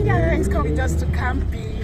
guys, come with us to camping.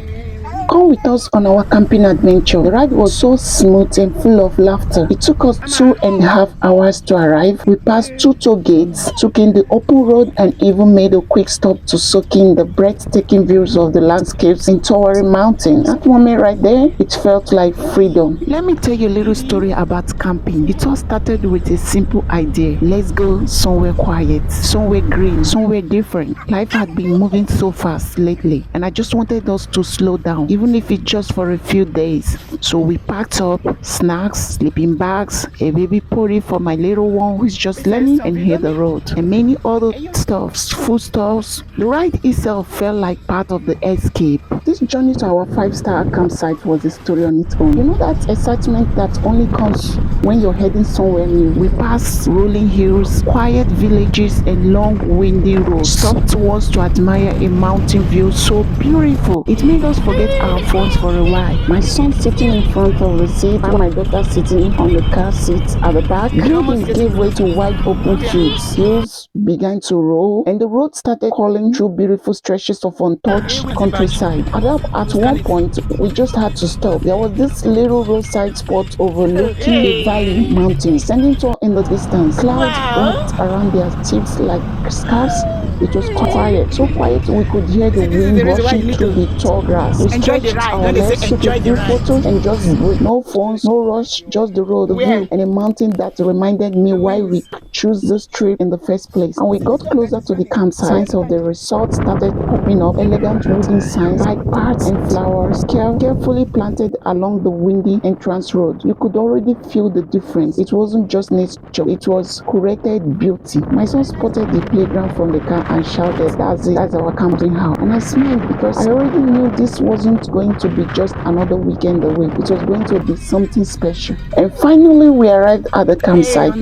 Come with us on our camping adventure. The ride was so smooth and full of laughter. It took us 2.5 hours to arrive. We passed 2 toll gates, took in the open road, and even made a quick stop to soak in the breathtaking views of the landscapes in towering mountains. That moment right there, it felt like freedom. Let me tell you a little story about camping. It all started with a simple idea. Let's go somewhere quiet, somewhere green, somewhere different. Life had been moving so fast lately, and I just wanted us to slow down, even if it's just for a few days. So we packed up snacks, sleeping bags, a baby potty for my little one who's just learning, and hit the road, and many other stuffs, foodstuffs. The ride itself felt like part of the escape. This journey to our 5-star campsite was a story on its own. You know that excitement that only comes when you're heading somewhere new. We passed rolling hills, quiet villages, and long windy roads. Stopped once to admire a mountain view so beautiful. It made us forget our phones for a while. My son sitting in front of the seat and my daughter sitting on the car seat at the back. Buildings gave way to wide open fields. Hills began to roll, and the road started calling through beautiful stretches of untouched countryside. At one point, we just had to stop. There was this little roadside spot overlooking the valley mountains, standing tall in the distance. Clouds wrapped around their tips like scarves. It was quiet, so quiet we could hear the wind rushing through the tall grass. We stretched our legs, took a few photos, and just breathed. No phones, no rush, just the road, the view, and a mountain that reminded me why we chose this trip in the first place. And we got closer to the campsite. Signs of the resort started popping up, elegant wooden signs, bike paths, and flowers carefully planted along the windy entrance road. You could already feel the difference. It wasn't just nature, it was curated beauty. My son spotted the playground from the car and shouted, that's it, that's our camping house. And I smiled because I already knew this wasn't going to be just another weekend away. It was going to be something special. And finally, we arrived at the campsite.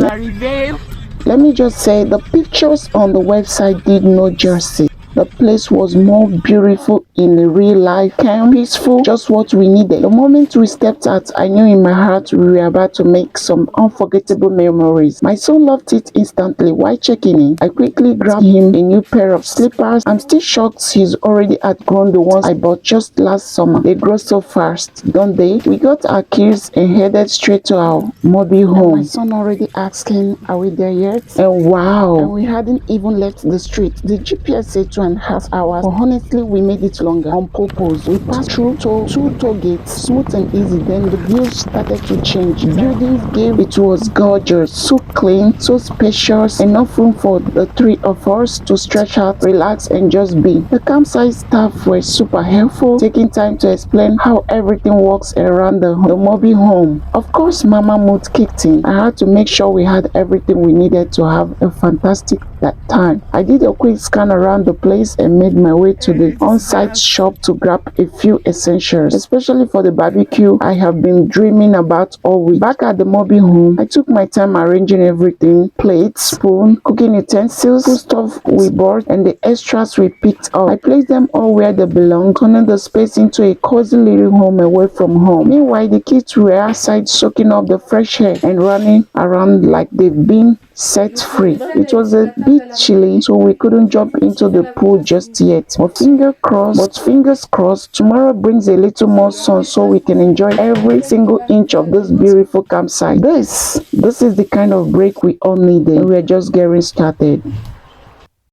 Let me just say, the pictures on the website did no justice. The place was more beautiful in real life, calm, peaceful, just what we needed. The moment we stepped out, I knew in my heart we were about to make some unforgettable memories. My son loved it instantly. While checking in, I quickly grabbed him a new pair of slippers. I'm still shocked he's already outgrown the ones I bought just last summer. They grow so fast, don't they? We got our keys and headed straight to our mobile home. My son already asking, are we there yet? And wow, and we hadn't even left the street. The GPS said 2.5 hours, but honestly we made it longer on purpose. We passed through 2 toll gates, smooth and easy. Then the views started to change. Buildings gave, it was gorgeous, so clean, so spacious, enough room for the three of us to stretch out, relax, and just be. The campsite staff were super helpful, taking time to explain how everything works around the mobile home. Of course, mama mood kicked in. I had to make sure we had everything we needed to have a fantastic time. I did a quick scan around the place and made my way to the on-site shop to grab a few essentials, especially for the barbecue I have been dreaming about all week. Back at the mobile home, I took my time arranging everything: plates, spoon, cooking utensils, food stuff we bought, and the extras we picked up. I placed them all where they belong, turning the space into a cozy little home away from home. Meanwhile, the kids were outside soaking up the fresh air and running around like they've been set free. It was a bit chilly, so we couldn't jump into the pool just yet. But fingers crossed, tomorrow brings a little more sun so we can enjoy every single inch of this beautiful campsite. This is the kind of break we all needed, and we're just getting started.